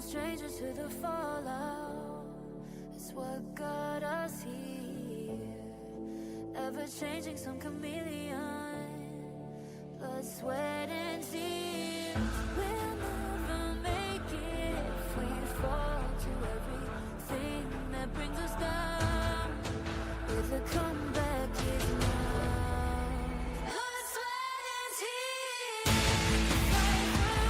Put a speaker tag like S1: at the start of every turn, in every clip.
S1: strangers to the fallout. It's what got us here. Ever changing, some chameleon. Blood, sweat, and tears. We'll never make it if we fall to everything that brings us down. With a comeback is now. Blood, sweat, and tears. Fight for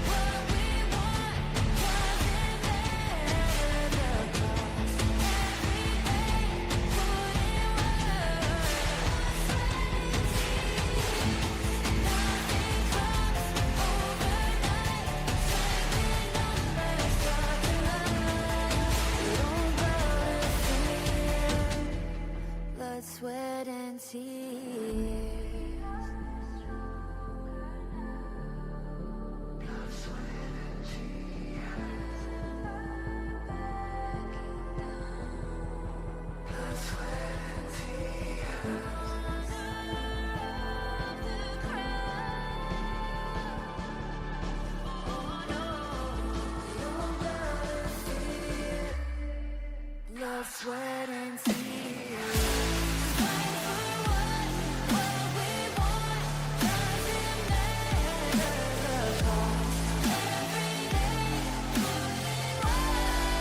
S1: what we want. Doesn't matter the cost. Every day, put in work. Blood, sweat, and tears. Nothing comes overnight. Changing numbers start to line. We don't bow to fear. Blood, sweat, and tears. Blood, sweat, and tears. Fight for what we want. Doesn't matter the cost. Every day, put in work.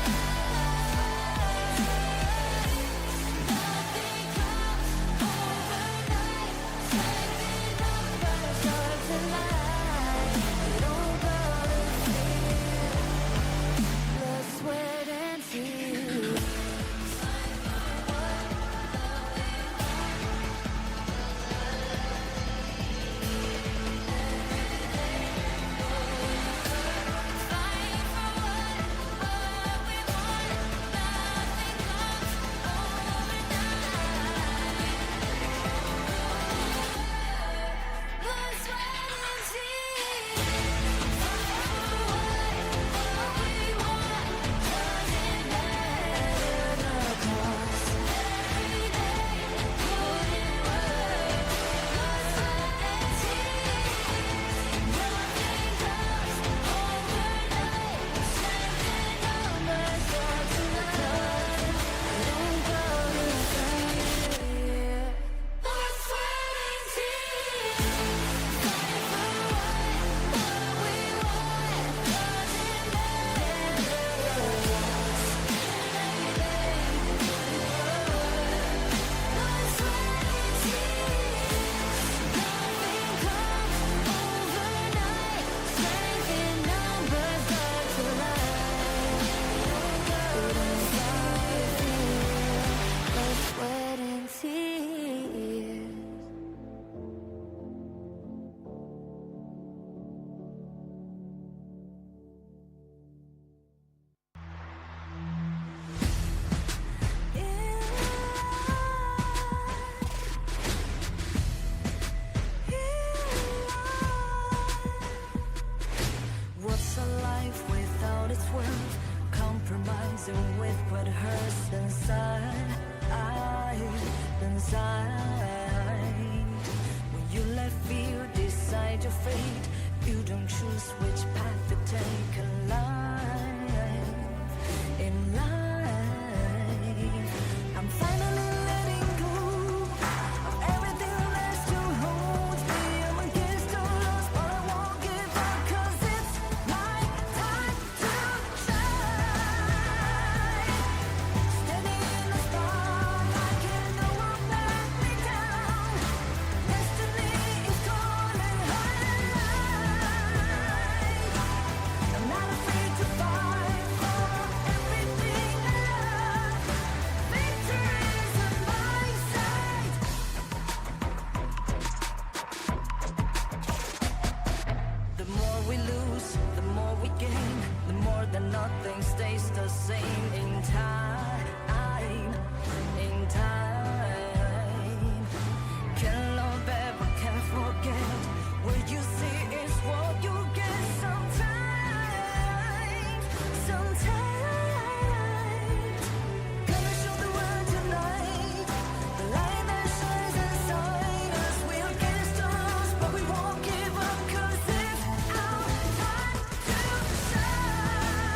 S1: Nothing comes overnight. Changing numbers start to line. We don't bow to fear. Blood, sweat, and tears. Fight for what we want. Nothing comes overnight. Blood, sweat, and tears. Fight for what we want. Doesn't matter the cost. Every day, put in work. Blood, sweat, and tears. Nothing comes overnight. Changing numbers start to line. We don't go to fear. Blood, sweat, and tears. Fight for what we want. Doesn't matter the cost. Every day, blood, sweat, and tears. Nothing comes overnight. Changing numbers start to line. Wouldn't fight fear. Blood, sweat, and tears. What's a life without its worth? Compromising with what hurts inside. When you let fear decide your fate, you don't choose which path to take in life. In life, I'm finally letting go of everything that still holds me. I'm against the odds, but I won't give up, 'cause it's my time to shine. Standing in the spotlight, and no one let me down. Destiny is calling high. I'm not afraid to fight for everything I love. Victory is on my side. The more we lose, the more we gain. The more that nothing stays the same in time. In time. Can't love ever, can't forget. What you see is what you get sometimes. Sometimes. Gonna show the world tonight. The light that shines inside us. We're against the odds, but we won't give up, 'cause it's our time to shine.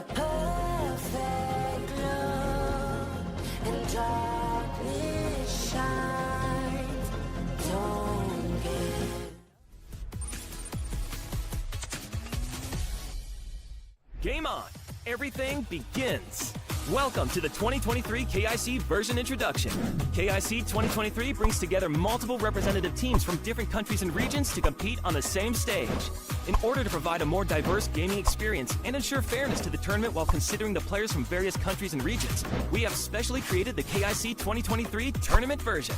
S1: your perfect love, and darkness shines. Don't get
S2: Game on! Everything begins! Welcome to the 2023 KIC version introduction. KIC 2023 brings together multiple representative teams from different countries and regions to compete on the same stage. In order to provide a more diverse gaming experience and ensure fairness to the tournament while considering the players from various countries and regions, we have specially created the KIC 2023 tournament version.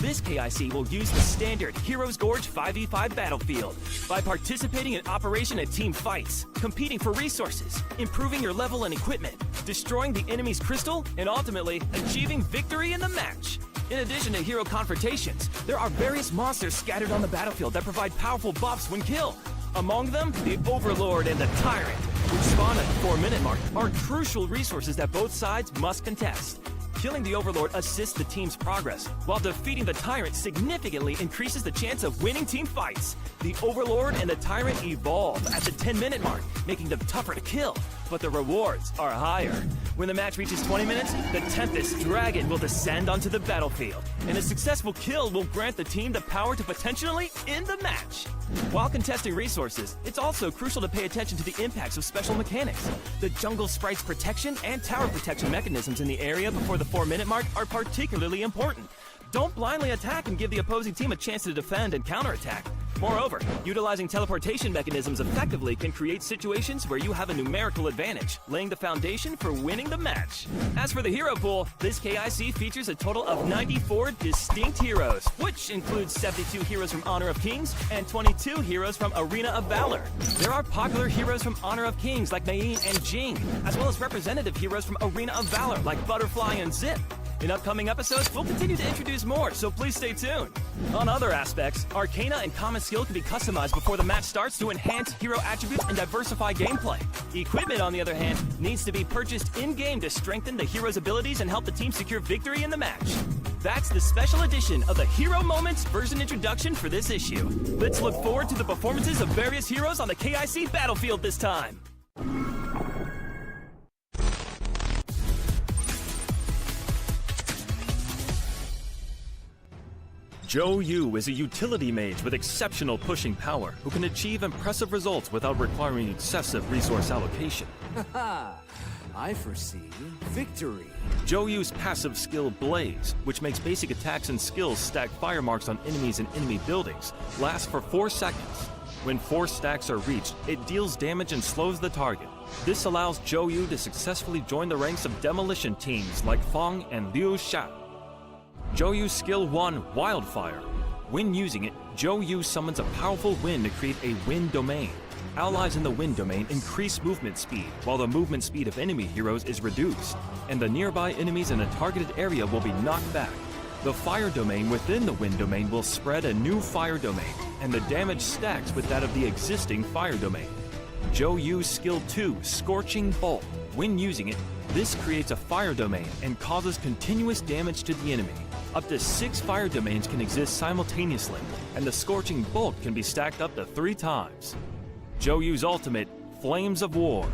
S2: This KIC will use the standard Heroes Gorge 5v5 battlefield. By participating in operation and team fights, competing for resources, improving your level and equipment, destroying the enemy's crystal, and ultimately achieving victory in the match. In addition to hero confrontations, there are various monsters scattered on the battlefield that provide powerful buffs when killed. Among them, the Overlord and the Tyrant, which spawn at the 4-minute mark, are crucial resources that both sides must contest. Killing the Overlord assists the team's progress, while defeating the Tyrant significantly increases the chance of winning team fights. The Overlord and the Tyrant evolve at the 10-minute mark, making them tougher to kill, but the rewards are higher. When the match reaches 20 minutes, the Tempest Dragon will descend onto the battlefield, and a successful kill will grant the team the power to potentially end the match. While contesting resources, it's also crucial to pay attention to the impacts of special mechanics. The jungle sprite's protection and tower protection mechanisms in the area before the 4-minute mark are particularly important. Don't blindly attack and give the opposing team a chance to defend and counterattack. Moreover, utilizing teleportation mechanisms effectively can create situations where you have a numerical advantage, laying the foundation for winning the match. As for the hero pool, this KIC features a total of 94 distinct heroes, which includes 72 heroes from Honor of Kings and 22 heroes from Arena of Valor. There are popular heroes from Honor of Kings like Mei and Jing, as well as representative heroes from Arena of Valor like Butterfly and Zip. In upcoming episodes, we'll continue to introduce more, so please stay tuned. On other aspects, Arcana and Common Skill can be customized before the match starts to enhance hero attributes and diversify gameplay. Equipment, on the other hand, needs to be purchased in-game to strengthen the hero's abilities and help the team secure victory in the match. That's the special edition of the Hero Moments version introduction for this issue. Let's look forward to the performances of various heroes on the KIC battlefield this time. Zhou Yu is a utility mage with exceptional pushing power who can achieve impressive results without requiring excessive resource allocation.
S3: Haha, I foresee victory.
S2: Zhou Yu's passive skill Blaze, which makes basic attacks and skills stack fire marks on enemies and enemy buildings, lasts for 4 seconds. When 4 stacks are reached, it deals damage and slows the target. This allows Zhou Yu to successfully join the ranks of demolition teams like Feng and Liu Sha. Zhou Yu's skill 1, Wildfire. When using it, Zhou Yu summons a powerful wind to create a wind domain. Allies in the wind domain increase movement speed, while the movement speed of enemy heroes is reduced, and the nearby enemies in a targeted area will be knocked back. The fire domain within the wind domain will spread a new fire domain, and the damage stacks with that of the existing fire domain. Zhou Yu's skill 2, Scorching Bolt. When using it, this creates a fire domain and causes continuous damage to the enemy. Up to 6 fire domains can exist simultaneously, and the Scorching Bolt can be stacked up to 3 times. Zhou Yu's ultimate, Flames of War.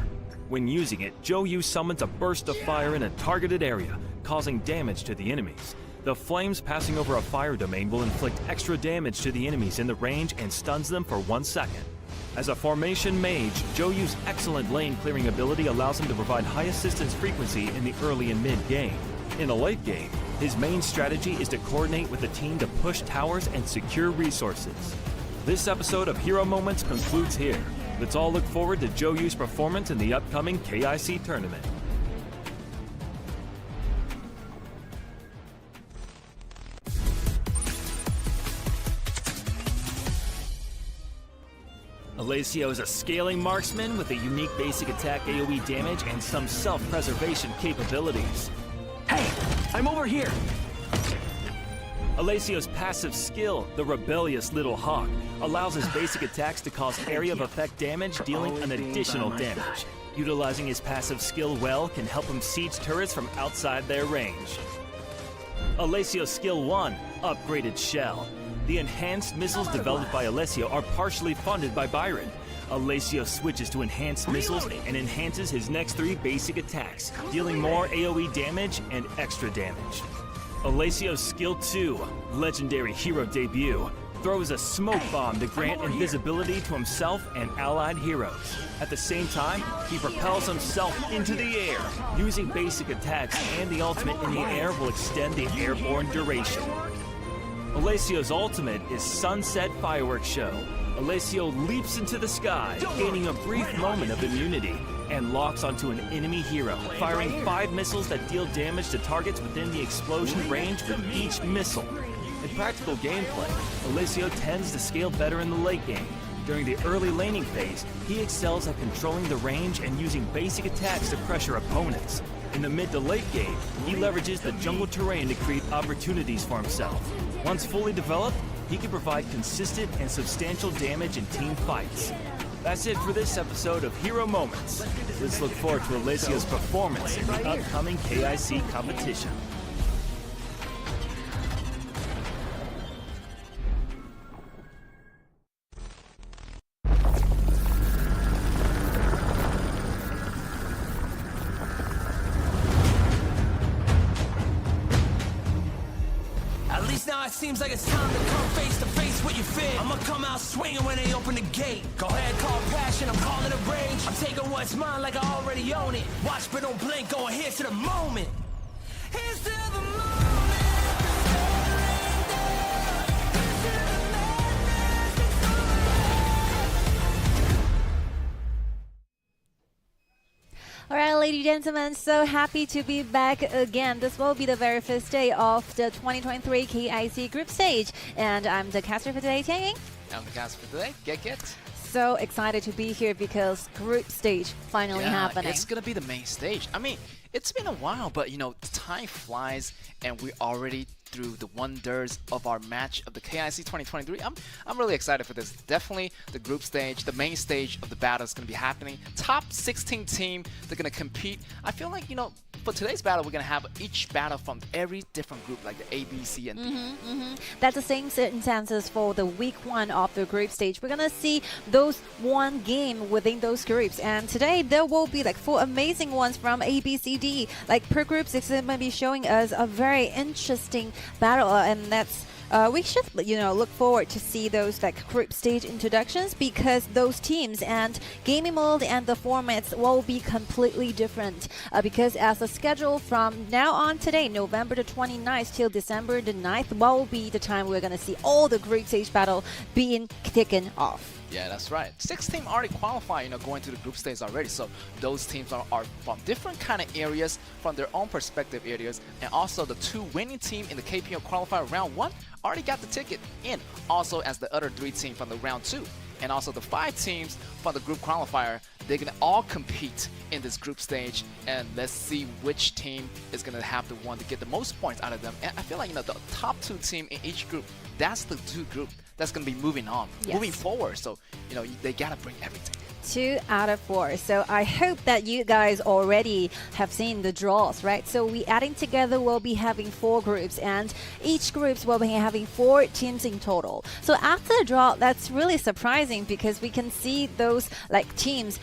S2: When using it, Zhou Yu summons a burst of fire in a targeted area, causing damage to the enemies. The flames passing over a fire domain will inflict extra damage to the enemies in the range and stuns them for 1 second. As a formation mage, Zhou Yu's excellent lane clearing ability allows him to provide high assistance frequency in the early and mid game. In a late game, his main strategy is to coordinate with the team to push towers and secure resources. This episode of Hero Moments concludes here. Let's all look forward to Zhou Yu's performance in the upcoming KIC tournament. Alessio is a scaling marksman with a unique basic attack AoE damage and some self-preservation capabilities.
S3: Hey, I'm over here.
S2: Alessio's passive skill, the Rebellious Little Hawk, allows his basic attacks to cause area of effect damage, dealing an additional damage. Utilizing his passive skill well can help him siege turrets from outside their range. Alessio's skill 1, Upgraded Shell. The enhanced missiles developed by Alessio are partially funded by Byron. Alessio switches to enhanced missiles and enhances his next 3 basic attacks, dealing more AoE damage and extra damage. Alessio's skill 2, legendary hero debut, throws a smoke bomb to grant invisibility to himself and allied heroes. At the same time, he propels himself into the air. Using basic attacks and the ultimate in the air will extend the airborne duration. Alessio's ultimate is Sunset Fireworks Show. Alessio leaps into the sky, gaining a brief moment of immunity, and locks onto an enemy hero, firing 5 missiles that deal damage to targets within the explosion range with each missile. In practical gameplay, Alessio tends to scale better in the late game. During the early laning phase, he excels at controlling the range and using basic attacks to pressure opponents. In the mid to late game, he leverages the jungle terrain to create opportunities for himself. Once fully developed, he can provide consistent and substantial damage in team fights. That's it for this episode of Hero Moments. Let's look forward to Alessio's performance in the upcoming KIC competition.
S4: At least now it seems like it's time to come face to face with your fear. I'ma come out swinging when they open the gate. Go ahead, call passion, I'm calling it rage. I'm taking what's mine like I already own it. Watch but don't blink, going here's to the moment. Here's to the moment.
S5: Alright, ladies and gentlemen, so happy to be back again. This will be the very first day of the 2023 KIC group stage. And I'm the caster for today, Tianying.
S6: I'm the caster for today, Get.
S5: So excited to be here because group stage finally happening.
S6: It's gonna be the main stage. I mean, it's been a while, but you know, time flies and we're already through the wonders of our match of the KIC 2023. I'm really excited for this. Definitely the group stage, the main stage of the battle is going to be happening. Top 16 team, they're going to compete. I feel like, you know, for today's battle, we're going to have each battle from every different group, like the A, B, C, and D.
S5: That's the same circumstances for the week 1 of the group stage. We're going to see those one game within those groups. And today, there will be like 4 amazing ones from A, B, C, D. Like per groups, it's going to be showing us a very interesting battle, and that's we should, you know, look forward to see those like group stage introductions because those teams and gaming mode and the formats will be completely different. Because as a schedule from now on today, November the 29th till December the 9th, will be the time we're gonna see all the group stage battle being taken off.
S6: Yeah, that's right. 6 teams already qualify, you know, going to the group stage already. So those teams are from different kind of areas, from their own perspective areas. And also the 2 winning team in the KPL qualifier round 1 already got the ticket in. Also as the other 3 teams from the round 2. And also the 5 teams from the group qualifier, they're going to all compete in this group stage. And let's see which team is going to have the one to get the most points out of them. And I feel like, you know, the top 2 team in each group, that's the 2 group that's going to be moving on, moving forward. So, you know, they got to bring everything.
S5: 2 out of 4. So I hope that you guys already have seen the draws, right? So we adding together, we'll be having 4 groups and each groups will be having 4 teams in total. So after the draw, that's really surprising because we can see those like teams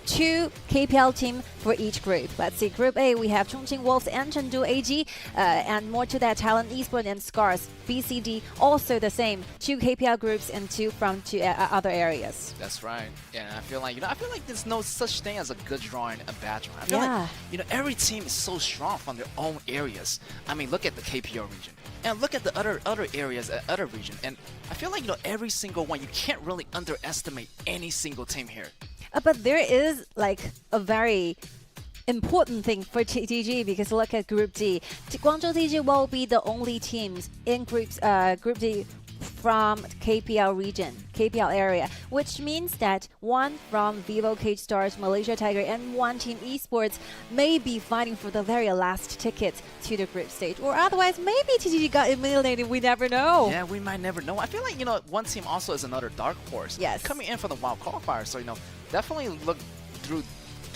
S5: 2 KPL team for each group. Let's see, Group A, we have Chongqing Wolves and Chengdu AG, and more to that, Talent Esports and Scars. BCD, also the same, 2 KPL groups and 2 from 2 other areas.
S6: That's right. Yeah, I feel like, you know, there's no such thing as a good draw and a bad draw. I feel like, you know, every team is so strong from their own areas. I mean, look at the KPL region. And look at the other areas, other region. And I feel like, you know, every single one, you can't really underestimate any single team here.
S5: But there is like a very important thing for TG because look at Group D. Guangzhou TG will be the only teams in Group D from KPL region, KPL area, which means that 1 from Vivo Cage Stars, Malaysia Tiger, and 1 Team Esports may be fighting for the very last ticket to the group stage. Or otherwise, maybe TGG got eliminated, we never know.
S6: Yeah, we might never know. I feel like, you know, 1 team also is another dark horse.
S5: Yes.
S6: Coming in for the wild qualifier, so, you know, definitely look through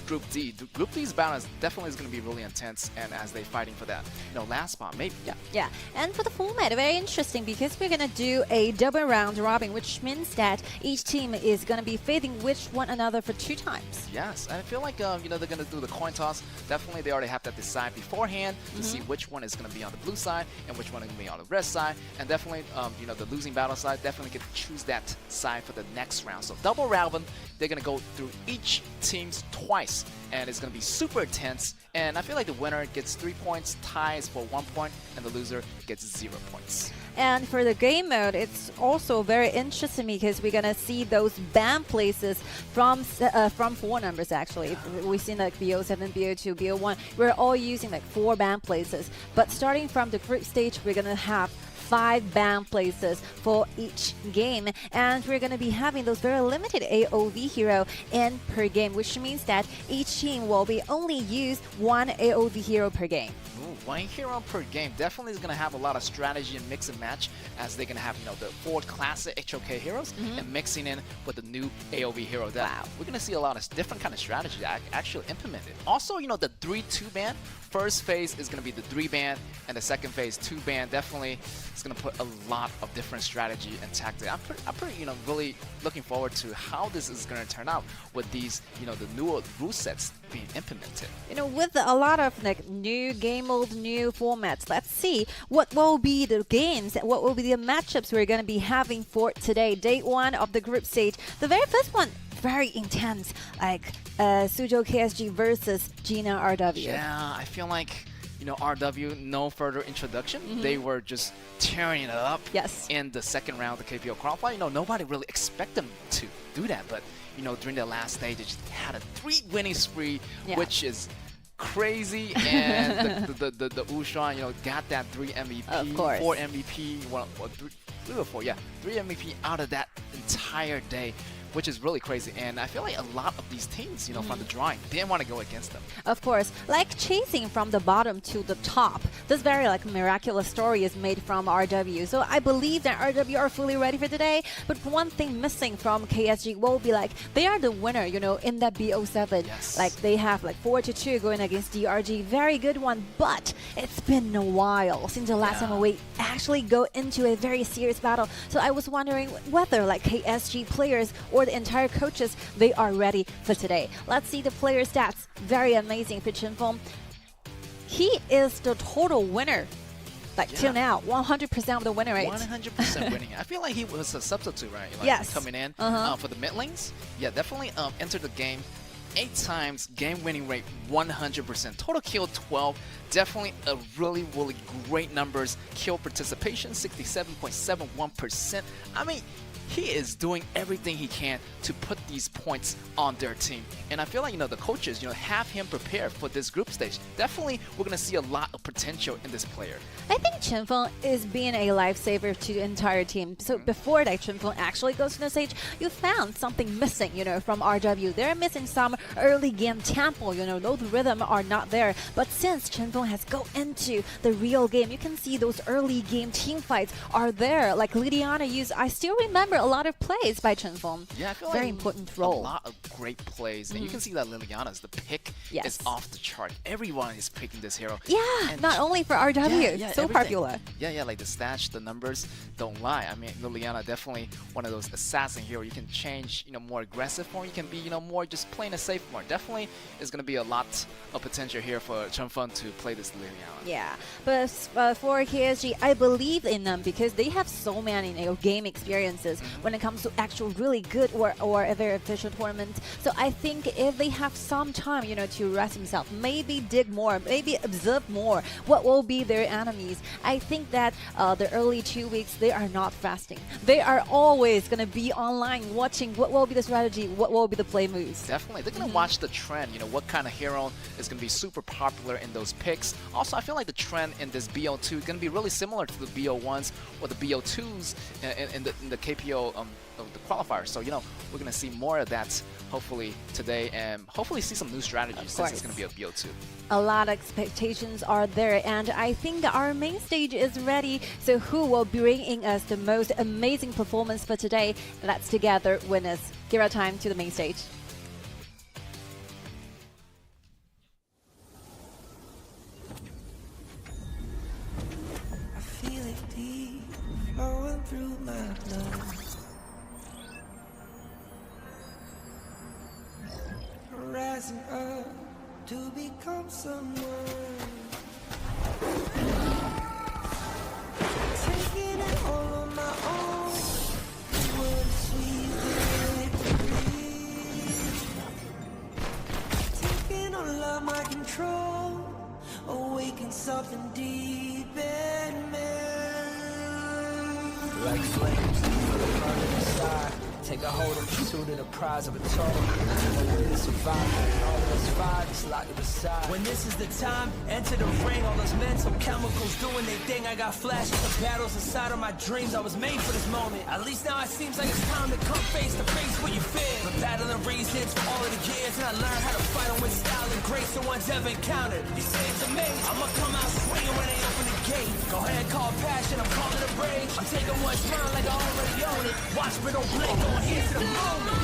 S6: Group D. Group D's battle is definitely going to be really intense, and as they're fighting for that, last spot, maybe.
S5: Yeah, and for the format, very interesting because we're gonna do a double round robin, which means that each team is gonna be facing one another for 2 times.
S6: Yes, and I feel like they're gonna do the coin toss. Definitely, they already have that decide beforehand to see which one is gonna be on the blue side and which one is gonna be on the red side. And definitely, the losing battle side definitely get to choose that side for the next round. So double robin, they're gonna go through each teams twice, and it's gonna be super intense. And I feel like the winner gets 3 points, ties for 1 point, and the loser gets 0 points.
S5: And for the game mode, it's also very interesting because we're gonna see those ban places from 4 numbers actually. We've seen like BO7, BO2, BO1. We're all using like 4 ban places. But starting from the group stage, we're gonna have 5 ban places for each game, and we're going to be having those very limited AOV hero in per game, which means that each team will be only use 1 AOV hero per game.
S6: Ooh, 1 hero per game definitely is going to have a lot of strategy and mix and match, as they're going to have the 4 classic HOK heroes and mixing in with the new AOV hero. That we're going to see a lot of different kind of strategy actually implemented. Also, the 3-2 ban. First phase is going to be the 3 ban, and the second phase 2 ban. Definitely, it's going to put a lot of different strategy and tactic. I'm pretty, really looking forward to how this is going to turn out with these, the newer rule sets being implemented.
S5: With a lot of like new game mode, new formats, let's see what will be the games, what will be the matchups we're going to be having for today, day 1 of the group stage. The very first one, very intense, like Suzhou KSG versus Gina RW.
S6: Yeah, I feel like RW, no further introduction. They were just tearing it up in the second round of the KPO qualifier. Nobody really expect them to do that, but during the last stage, they just had a 3 winning spree, which is crazy. And the Ushan, got that 3 MVP,
S5: of course.
S6: 4 MVP, 3 or 4, 3 MVP out of that entire day, which is really crazy. And I feel like a lot of these teams, from the drawing, didn't want to go against them.
S5: Of course, like chasing from the bottom to the top. This very miraculous story is made from RW. So I believe that RW are fully ready for today. But one thing missing from KSG will be they are the winner, in that BO7.
S6: Yes.
S5: Like they have 4-2 going against DRG. Very good one. But it's been a while since the last time we actually go into a very serious battle. So I was wondering whether KSG players or the entire coaches, they are ready for today. Let's see the player stats. Very amazing for Chenfeng. He is the total winner. Till now, 100% of the winner rate.
S6: 100% winning. I feel like he was a substitute, right?
S5: Yes.
S6: Coming in for the mid lanes. Yeah, definitely entered the game 8 times, game winning rate 100%. Total kill 12. Definitely a really, really great numbers. Kill participation 67.71%. I mean, he is doing everything he can to put these points on their team. And I feel like, the coaches, have him prepared for this group stage. Definitely, we're going to see a lot of potential in this player.
S5: I think Chenfeng is being a lifesaver to the entire team. So before that Chenfeng actually goes to the stage, you found something missing, from RW. They're missing some early game tempo, those rhythm are not there. But since Chenfeng has go into the real game, you can see those early game team fights are there. Like Liliana used, I still remember a lot of plays by Chenfeng.
S6: Yeah, I feel
S5: very
S6: like
S5: important role.
S6: A lot of great plays, and you can see that Liliana's the pick is off the chart. Everyone is picking this hero.
S5: Yeah,
S6: and
S5: not only for RW, so
S6: everything.
S5: popular.
S6: Yeah, like the stats, the numbers don't lie. I mean, Liliana definitely one of those assassin hero. You can change, more aggressive form. You can be, more just playing a safe form. Definitely is going to be a lot of potential here for Chenfeng to play this Liliana.
S5: Yeah, but for KSG, I believe in them because they have so many game experiences when it comes to actual really good or a very official tournament. So I think if they have some time, to rest themselves, maybe dig more, maybe observe more what will be their enemies. I think that the early 2 weeks, they are not fasting. They are always going to be online watching what will be the strategy, what will be the play moves.
S6: Definitely. They're going to watch the trend, what kind of hero is going to be super popular in those picks. Also, I feel like the trend in this BO2 is going to be really similar to the BO1s or the BO2s in the KPO of the qualifier. So, we're going to see more of that hopefully today, and hopefully see some new strategies since it's going to be a BO2.
S5: A lot of expectations are there, and I think our main stage is ready. So who will be bringing us the most amazing performance for today? Let's together witness. Give our time to the main stage.
S7: to become someone. Taking it all on my own. What a sweet victory. Taking all of my control. Awaken something deep in me.
S4: Like flames, burning inside. Take a hold of pursuit of the prize of a toll. No way to survive, and all of us five is locked aside. When this is the time, enter the ring. All those mental chemicals doing their thing. I got flashes of battles inside of my dreams. I was made for this moment. At least now it seems like it's time to come face to face with your fear. Been battling reasons for all of the years, and I learned how to fight them with style and grace no one's ever encountered. You say it's amazing, I'ma come out swinging when they open the gate. Go ahead, call passion, I'm calling it rage. I'm taking what's mine like I already own it. Watch me don't blink, going here to the moment.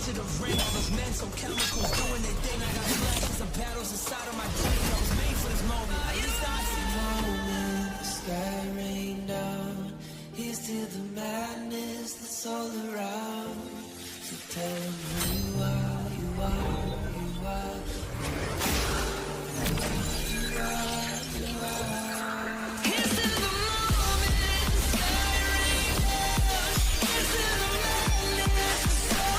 S4: To the ring, all those mental chemicals doing their thing. I got flashes of battles inside of my dreams. I was made for this moment. At least I see
S7: Moment, the sky rain down. Here's to the madness that's all around. So tell them who you are, you are, you are. You are, you are. Here's to the moment, the sky rain down. Here's to the madness that's all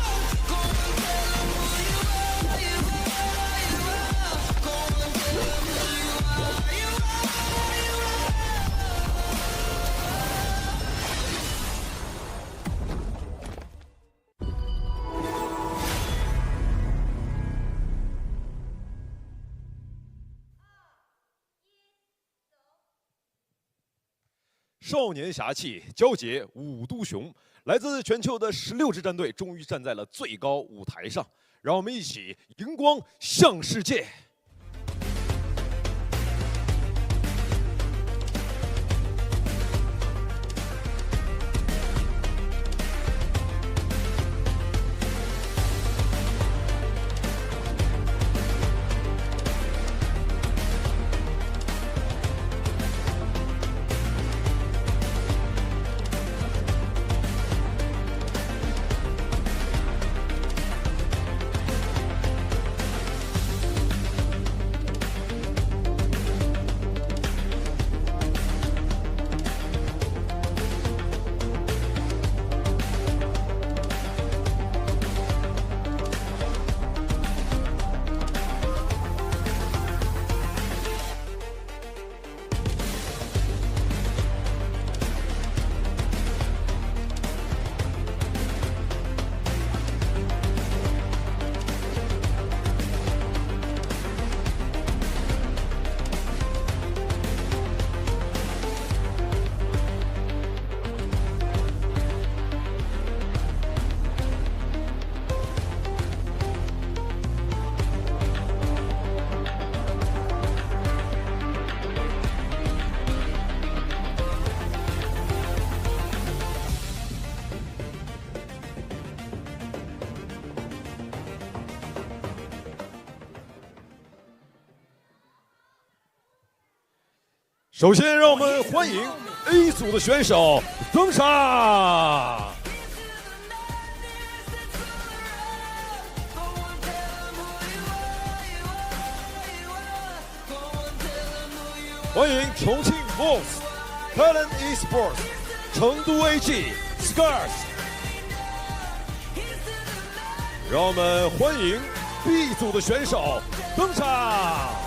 S7: around. Go and tell them who you are, you are, you are. Go and tell them who you are, you are, you are.
S8: 少年侠气，交结五都雄。来自全球的16支战队终于站在了最高舞台上，让我们一起迎光向世界。首先，让我们欢迎 A 组的选手登场。欢迎重庆 Boss、Talent Esports、成都 AG、Scars。让我们欢迎 B 组的选手登场。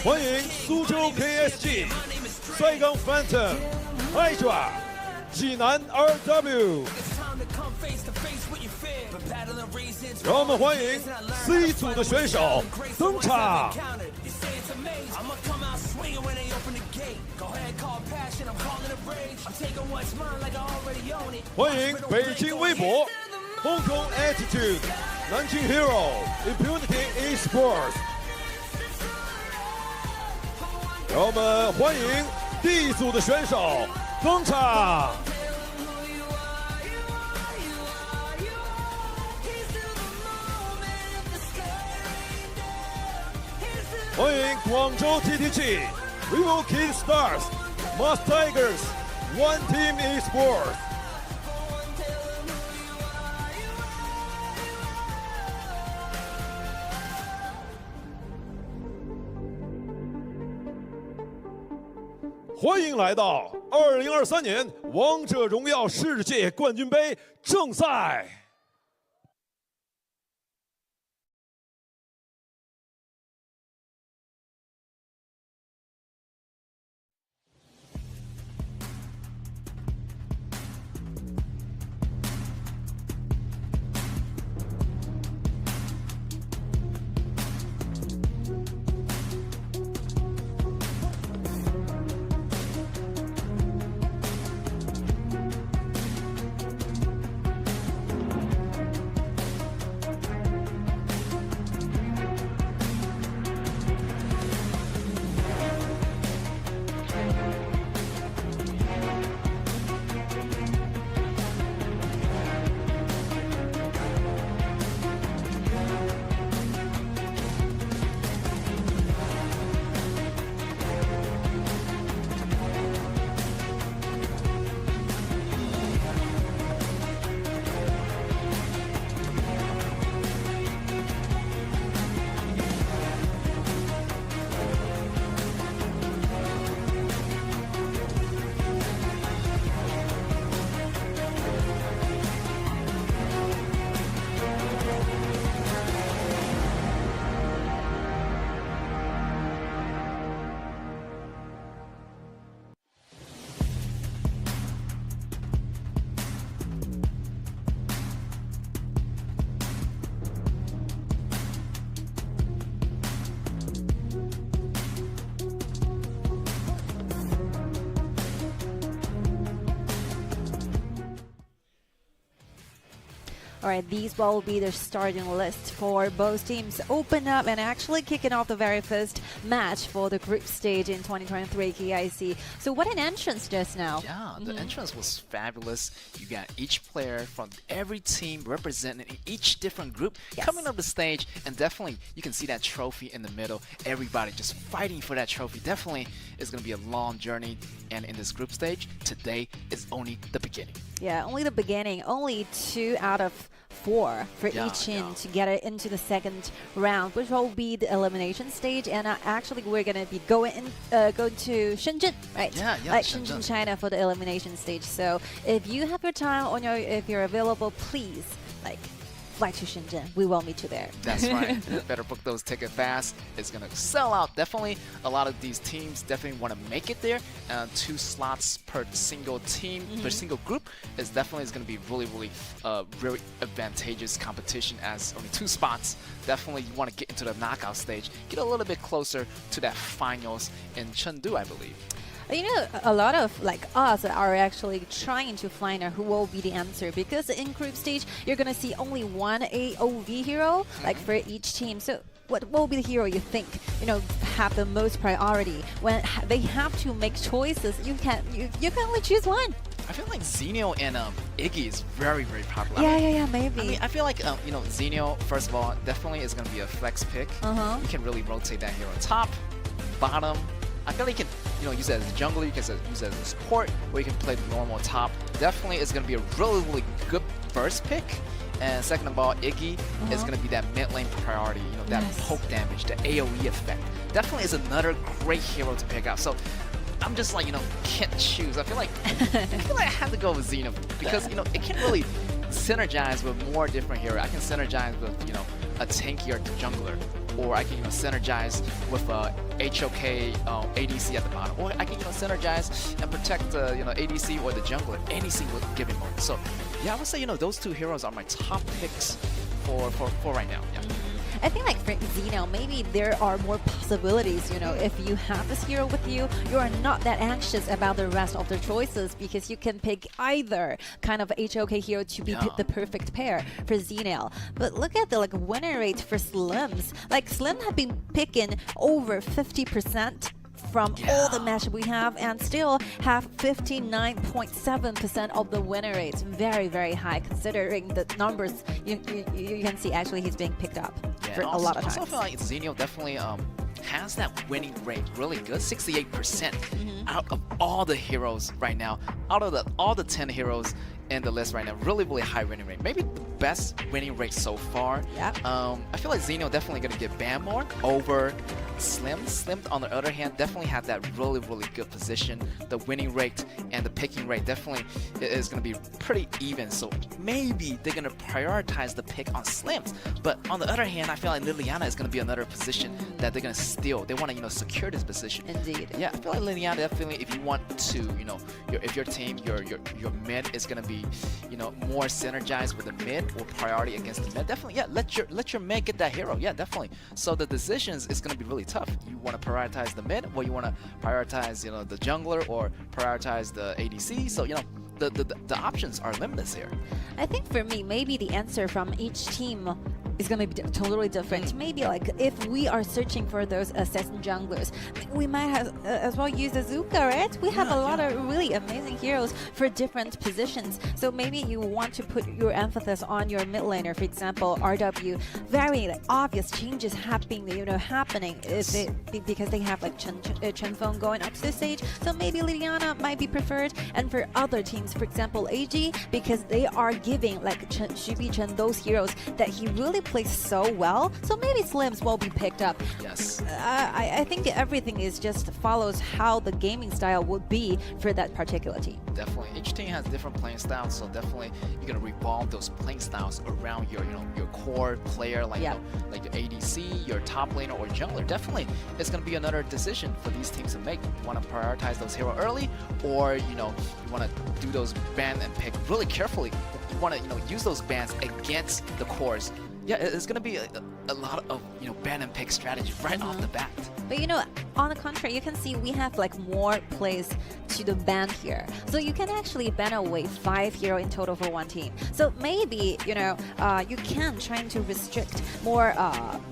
S8: 欢迎苏州 KSG、帅刚 Phantom、Hydra、济南 RW。让我们欢迎 C 组的选手登场。欢迎北京微博、Hong Kong Attitude、南京 Hero、Impunity Esports。让我们欢迎第一组的选手登场。欢迎广州 TTG Vivo Kid Stars Must Tigers One Team Esports。欢迎来到2023年王者荣耀世界冠军杯正赛。
S5: All right, these will be the starting list for both teams. Open up and actually kicking off the very first match for the group stage in 2023 KIC. So what an entrance just now.
S6: Yeah, the entrance was fabulous. You got each player from every team represented in each different group coming up the stage, and definitely you can see that trophy in the middle. Everybody just fighting for that trophy. Definitely it's going to be a long journey, and in this group stage, today is only the beginning.
S5: Yeah, only the beginning. Only 2 out of 4 for each team to get it into the second round, which will be the elimination stage. And actually, we're gonna be going to Shenzhen, right?
S6: Yeah,
S5: like
S6: Shenzhen,
S5: China for the elimination stage. So if you have your time on if you're available, please fly to Shenzhen. We will meet you there.
S6: That's right. Better book those tickets fast. It's going to sell out. Definitely, a lot of these teams definitely want to make it there. 2 slots per single team, per single group is definitely going to be really advantageous competition, as only 2 spots. Definitely you want to get into the knockout stage, get a little bit closer to that finals in Chengdu, I believe.
S5: You know, a lot of us are actually trying to find out who will be the answer, because in group stage you're gonna see only one AOV hero for each team. So what will be the hero you think have the most priority when they have to make choices? You can only choose one.
S6: I feel like Xenio and Iggy is very popular.
S5: Yeah, maybe.
S6: I mean, I feel like Xenio, first of all, definitely is going to be a flex pick. You can really rotate that hero top, bottom. I feel like you can use it as a jungler, you can use it as a support, or you can play the normal top. Definitely is going to be a really good first pick. And second of all, Iggy is going to be that mid lane priority, that poke damage, the AoE effect. Definitely is another great hero to pick out. So I'm just like, can't choose. I feel like I have to go with Xeno, because it can really synergize with more different heroes. I can synergize with a tankier jungler, or I can synergize with a HOK ADC at the bottom, or I can synergize and protect the ADC or the jungler any single given moment. So yeah, I would say those 2 heroes are my top picks for right now. Yeah.
S5: I think for Xeno, maybe there are more possibilities, if you have this hero with you, you are not that anxious about the rest of the choices, because you can pick either kind of HOK hero to be the perfect pair for Xeno. But look at the winner rate for Slims. Slim have been picking over 50% from all the matches we have and still have 59.7% of the winner rates. Very, very high considering the numbers. You can see actually he's being picked up for a lot of times.
S6: I also feel like Xenio definitely has that winning rate really good, 68% out of all the heroes right now, out of all the 10 heroes in the list right now. Really, really high winning rate. Maybe the best winning rate so far.
S5: Yep.
S6: I feel like Xenio definitely going to get banned more over Slim. Slim, on the other hand, definitely have that really, really good position. The winning rate and the picking rate definitely is going to be pretty even. So maybe they're going to prioritize the pick on Slims. But on the other hand, I feel like Liliana is going to be another position that they're going to steal. They want to, secure this position.
S5: Indeed.
S6: Yeah, I feel like Liliana definitely, if you want to, if your team, your mid is going to be, more synergized with the mid or priority against the mid, definitely, yeah, let your mid get that hero. Yeah, definitely. So the decisions is going to be really tough. You want to prioritize the mid, or you want to prioritize, the jungler, or prioritize the ADC. So, the options are limitless here.
S5: I think for me, maybe the answer from each team is going to be totally different. Maybe like if we are searching for those assassin junglers, we might have as well use Azuka, right? We have a lot of really amazing heroes for different positions. So maybe you want to put your emphasis on your mid laner, for example, RW. Very obvious changes happening because they have like Chen Feng going up to the stage. So maybe Liliana might be preferred, and for other teams, for example, AG, because they are giving like Shubi Chen those heroes that he really plays so well. So maybe Slims will be picked up.
S6: Yes.
S5: I think everything is just follows how the gaming style would be for that particular team.
S6: Definitely. Each team has different playing styles, so definitely you're gonna revolve those playing styles around your core player, like like your ADC, your top laner, or jungler. Definitely, it's gonna be another decision for these teams to make. You want to prioritize those heroes early, or you want to do those ban and pick really carefully. You want to use those bans against the cores. Yeah, it's gonna be a lot of ban and pick strategy right off the bat.
S5: But on the contrary, you can see we have like more plays to the ban here. So you can actually ban away 5 heroes in total for one team. So maybe you can try to restrict more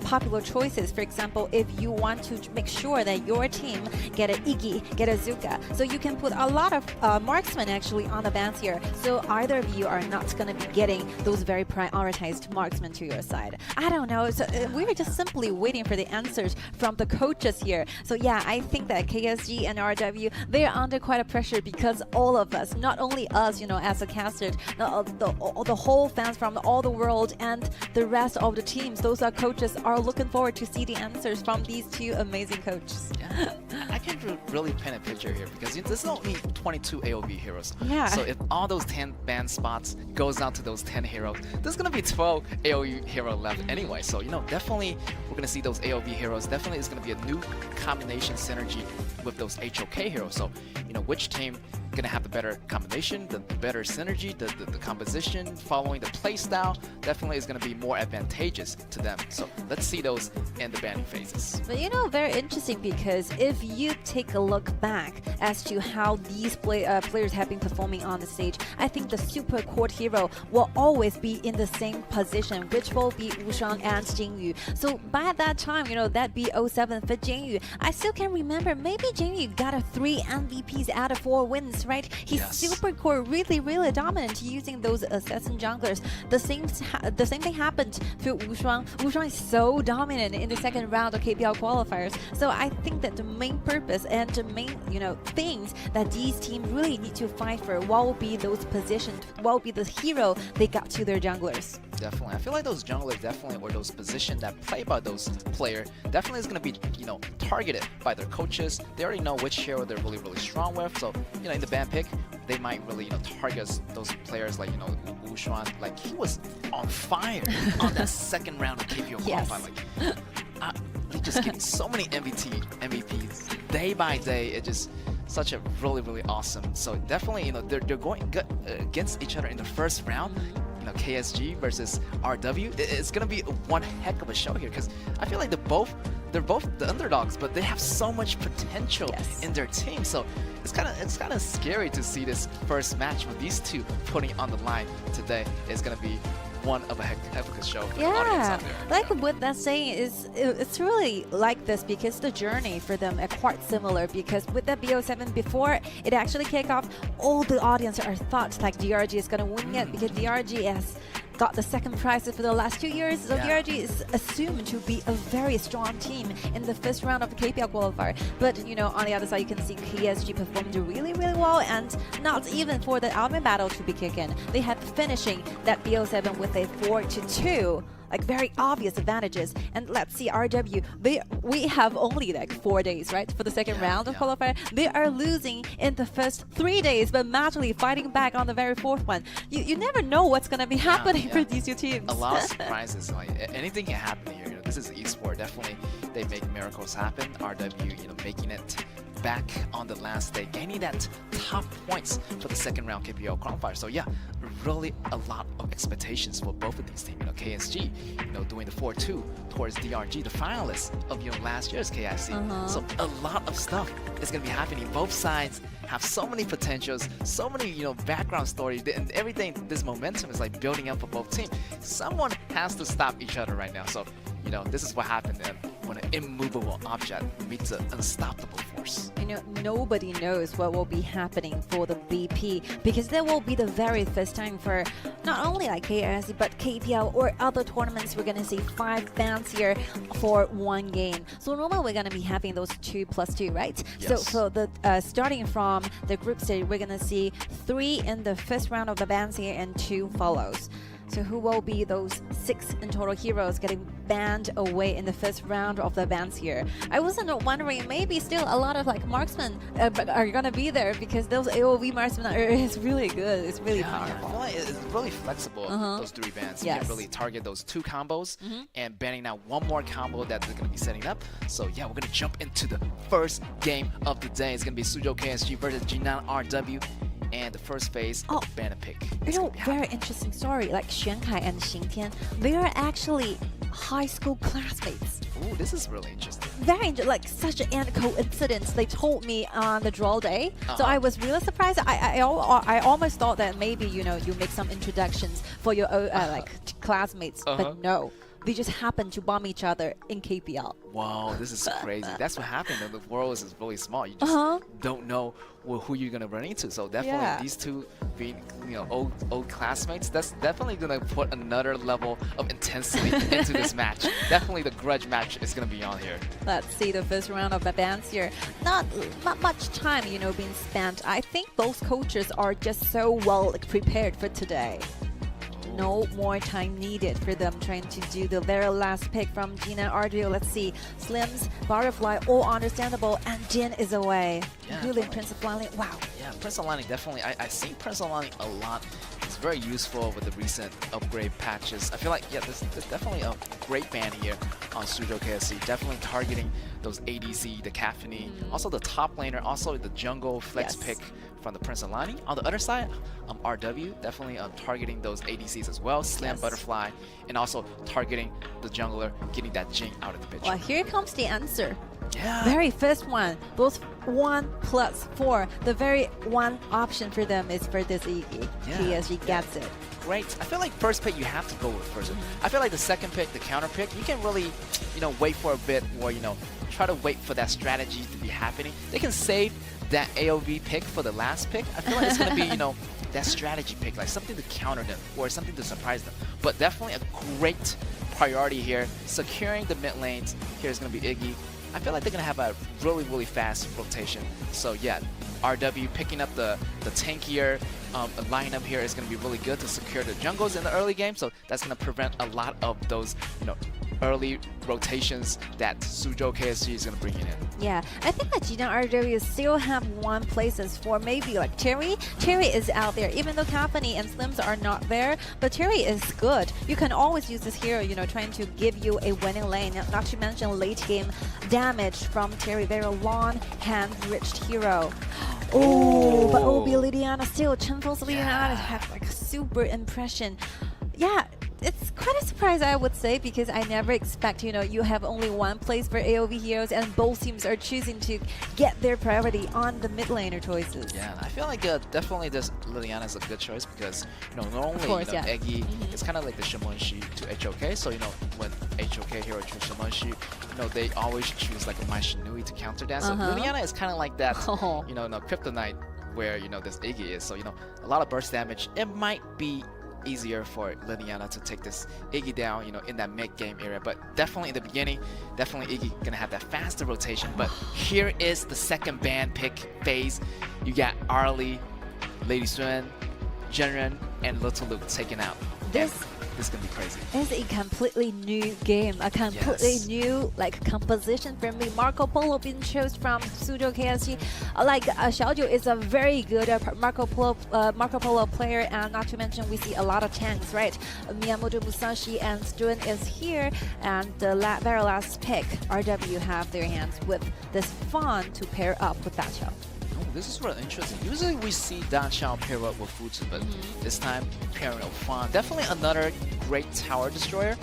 S5: popular choices. For example, if you want to make sure that your team get a Iggy, get a Zuka, so you can put a lot of marksmen actually on the bans here. So either of you are not going to be getting those very prioritized marksmen to your side. I don't know. So we're just simply waiting for the answers from the coaches here. So yeah, I think that KSG and RW, they're under quite a pressure because all of us, not only us, as a caster, the whole fans from all the world and the rest of the teams, those are coaches, are looking forward to see the answers from these two amazing coaches.
S6: Yeah. I can really paint a picture here because there's only 22 AoV heroes.
S5: Yeah.
S6: So if all those 10 ban spots goes down to those 10 heroes, there's gonna be 12 AoE hero left anyway. So definitely we're gonna see those AoV heroes. Definitely is gonna be a new combination synergy with those HOK heroes. So which team gonna have the better combination, the better synergy, the composition, following the play style, definitely is gonna be more advantageous to them. So let's see those in the banning phases.
S5: But very interesting, because if you take a look back as to how these players have been performing on the stage, I think the super core hero will always be in the same position, which will be Wushuang and Jingyu. So by that time, that be 07 for Jingyu. I still can remember maybe Jingyu got a 3 MVPs out of 4 wins, right? He's super core, really, really dominant using those assassin junglers. The same thing happened to Wushuang. Wushuang is so dominant in the second round of KPL qualifiers. So I think that the main purpose and the main, things that these teams really need to fight for will be those positions, will be the hero they got to their junglers.
S6: Definitely. I feel like those junglers definitely, or those positions that play by those players, definitely is going to be, targeted by their coaches. They already know which hero they're really, really strong with. So, in the ban pick, they might really, target those players like, Wushuang. Like, he was on fire on that second round of KPO qualifier. Like, he just getting so many MVPs day by day. It just such a really, really awesome. So definitely, they're going good against each other in the first round. KSG versus RW. It's gonna be one heck of a show here, because I feel like they're both the underdogs, but they have so much potential in their team. So it's kind of scary to see this first match with these two putting on the line today. It's gonna be one of a heck of a show for the audience
S5: Yeah,
S6: out there.
S5: like what they're saying is it's really like this because the journey for them are quite similar because with the BO7 before it actually kicked off, all the audience are thought like DRG is going to win it because DRG has got the second prize for the last 2 years. So
S6: Yeah.
S5: DRG is assumed to be a very strong team in the first round of the KPL qualifier. But you know, on the other side, you can see KSG performed really, really well, and not even for the ultimate battle to be kicking. They had finishing that BO7 with a 4-2. Like very obvious advantages. And let's see RW, we have only like 4 days, right, for the second round of qualifier. They are losing in the first 3 days, but magically fighting back on the very fourth one. You never know what's gonna be happening for these two teams.
S6: A lot of surprises. Like anything can happen here. You know, this is esport. Definitely, they make miracles happen. RW, you know, making it back on the last day, gaining that top points for the second round KPL qualifier. So yeah, really a lot of expectations for both of these teams. You know, KSG, you know, doing the 4-2 towards DRG, the finalists of, you know, last year's KIC. So a lot of stuff is gonna be happening. Both sides have so many potentials, so many, you know, background stories, and everything. This momentum is like building up for both teams. Someone has to stop each other right now. So, you know, this is what happened when an immovable object meets an unstoppable force.
S5: You know, nobody knows what will be happening for the BP because there will be the very first time for not only like KIC but KPL or other tournaments. We're gonna see 5 bands here for one game. So normally we're gonna be having those 2+2, right?
S6: Yes.
S5: So the starting from the group stage, we're gonna see 3 in the first round of the bands here and 2 follows. So who will be those 6 in total heroes getting banned away in the first round of the bans here? I wasn't wondering, maybe still a lot of like marksmen are gonna be there because those AOV marksmen is really good. It's really
S6: I
S5: powerful.
S6: feel like it's really flexible, those 3 bands. You
S5: Yes.
S6: can really target those 2 combos and banning out 1 more combo that they're going to be setting up. So yeah, we're going to jump into the first game of the day. It's going to be Suzhou KSG versus G9 RW. And the first phase of Banner Pick.
S5: You know, very interesting story. Like Xuan Kai and Xing Tian, they are actually high school classmates.
S6: Ooh, this is really interesting.
S5: Very like such an coincidence. They told me on the draw day, so I was really surprised. I almost thought that maybe you know you make some introductions for your like classmates, but no. They just happen to bomb each other in KPL.
S6: Wow, this is crazy. That's what happened. The world is really small. You just don't know who you're gonna run into. So definitely these two being, you know, old classmates, that's definitely gonna put another level of intensity into this match. Definitely the grudge match is gonna be on here.
S5: Let's see the first round of the bands here. Not much time, you know, being spent. I think both coaches are just so well prepared for today. No more time needed for them trying to do the very last pick from Gina Ardio. Let's see. Slims, Butterfly, all understandable, and Jin is away. Including Prince of Lining. Wow.
S6: Yeah, Prince of Lining definitely. I see Prince of Lining a lot. It's very useful with the recent upgrade patches. I feel like, yeah, there's definitely a great ban here on Suzhou KSC. Definitely targeting those ADC, the Caffeine, also the top laner, also the jungle flex pick from the Prince of Lining. On the other side, RW definitely targeting those ADCs as well, Slim, Butterfly, and also targeting the jungler, getting that Jing out of the picture.
S5: Well, here comes the answer.
S6: Yeah.
S5: Very first one, those 1+4. The very one option for them is for this EE. PSG gets it.
S6: Great. I feel like first pick you have to go with first. I feel like the second pick, the counter pick, you can really, you know, wait for a bit or, you know, try to wait for that strategy to be happening. They can save that AOV pick for the last pick. I feel like it's gonna be, you know, that strategy pick, like something to counter them or something to surprise them. But definitely a great priority here. Securing the mid lanes. Here's gonna be Iggy. I feel like they're gonna have a really fast rotation. So yeah, RW picking up the tankier lineup here is gonna be really good to secure the jungles in the early game. So that's gonna prevent a lot of those, you know, early rotations that Suzhou KSG is gonna bring in.
S5: Yeah, I think that Gina RW still have one places for maybe like Terry. Terry is out there, even though Caffeine and Slims are not there, but Terry is good. You can always use this hero, you know, trying to give you a winning lane, not to mention late game damage from Terry, very long hand-rich hero. Oh, but OB Liliana still, Chenfeng's Liliana had like a super impression. Yeah, it's quite a surprise, I would say, because I never expect, you have only one place for AOV heroes and both teams are choosing to get their priority on the mid laner choices.
S6: Yeah, and I feel like definitely this Liliana is a good choice because normally
S5: course, yeah.
S6: Eggy it's kind of like the Shimonshi to HOK. So when HOK hero choose Shimonshi, they always choose like a My Shinui to counter that. So Liliana is kind of like that,
S5: Oh.
S6: Kryptonite where this Iggy is. So a lot of burst damage. It might be easier for Liliana to take this Iggy down, in that mid-game area. But definitely in the beginning, definitely Iggy gonna have that faster rotation. But here is the second ban pick phase. You got Arlie, Lady Sun, Jinren, and Little Luke taken out.
S5: This
S6: is gonna be crazy.
S5: It's a completely new game, a completely new composition for me. Marco Polo being chosen from Suzhou KSG. Xiaojiu is a very good Marco Polo player, and not to mention we see a lot of tanks, right? Miyamoto Musashi and Stuen is here, and the very last pick, RW have their hands with this Fawn to pair up with that show.
S6: This is really interesting. Usually we see Dan Xiao pair up with Fuzu, but this time pairing up Fawn. Definitely another great tower destroyer.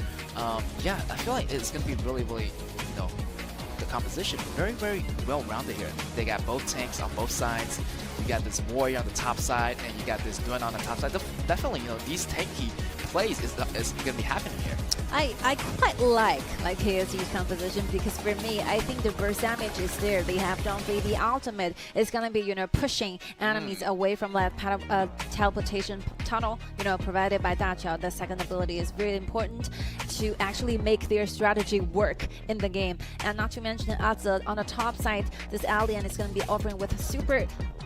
S6: Yeah, I feel like it's going to be really, really, the composition very, very well rounded here. They got both tanks on both sides. You got this warrior on the top side, and you got this Duen on the top side. Definitely, these tanky plays is going to be happening here.
S5: I quite like KSG's composition because for me, I think the burst damage is there. They have Donkey. The ultimate is gonna be pushing enemies away from that teleportation tunnel provided by Dachao. The second ability is very important to actually make their strategy work in the game. And not to mention on the top side, this Alien is gonna be offering with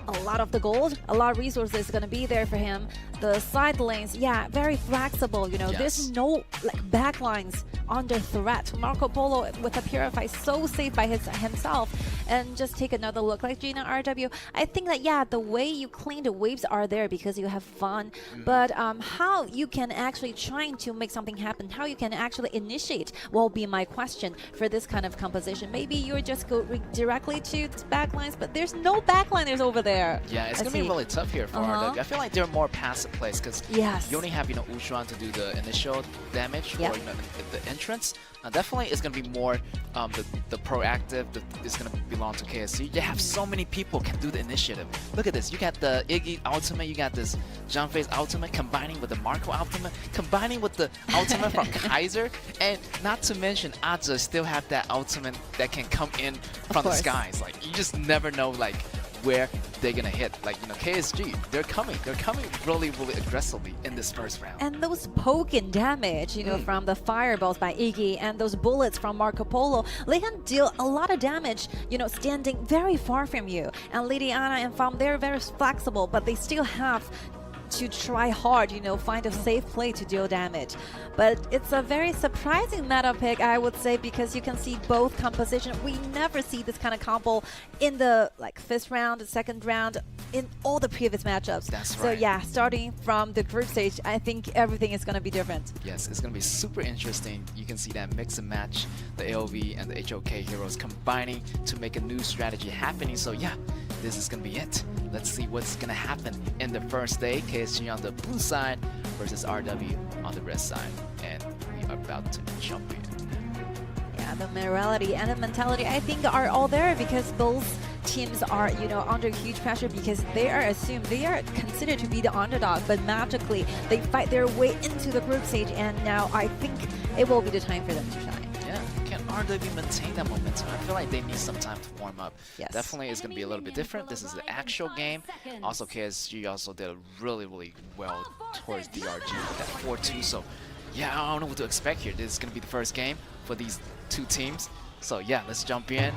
S5: a lot of the gold, a lot of resources going to be there for him. The side lanes, yeah, very flexible. There's no backlines under threat. Marco Polo with a Purify so safe by himself. And just take another look like Gina RW. I think that the way you clean the waves are there because you have fun. But how you can actually trying to make something happen, how you can actually initiate will be my question for this kind of composition. Maybe you just go directly to backlines, but there's no backliners over there.
S6: Yeah, it's going to be really tough here for RW. I feel like they're more passive plays because you only have, Ushuan to do the initial damage for the entrance. Definitely it's going to be more the proactive. It's going to belong to KSC. They have so many people can do the initiative. Look at this. You got the Iggy ultimate. You got this Zhangfei's ultimate combining with the Marco ultimate, combining with the ultimate from Kaiser. And not to mention, Aja still have that ultimate that can come in from the skies. You just never know where they're gonna hit. KSG, they're coming really, really aggressively in this first round.
S5: And those poking damage, from the fireballs by Iggy and those bullets from Marco Polo, they can deal a lot of damage, standing very far from you. And Lady Anna and Fam, they're very flexible, but they still have to try hard, find a safe play to deal damage. But it's a very surprising meta pick, I would say, because you can see both composition. We never see this kind of combo in the first round, the second round, in all the previous matchups.
S6: That's
S5: right. So
S6: yeah,
S5: starting from the group stage, I think everything is going to be different.
S6: Yes, it's going to be super interesting. You can see that mix and match, the AOV and the HOK heroes combining to make a new strategy happening. So yeah, this is going to be it. Let's see what's going to happen in the first day. KSG on the blue side versus RW on the red side. And we are about to jump in.
S5: Yeah, the morality and the mentality, I think, are all there because both teams are, under huge pressure because they are considered to be the underdog, but magically they fight their way into the group stage, and now I think it will be the time for them to shine.
S6: Yeah, can RW maintain that momentum? I feel like they need some time to warm up.
S5: Yes.
S6: Definitely it's going to be a little bit different. This is the actual game. Also, KSG also did really, really well towards DRG with that 4-2. So, yeah, I don't know what to expect here. This is going to be the first game for these two teams. So, yeah, let's jump in.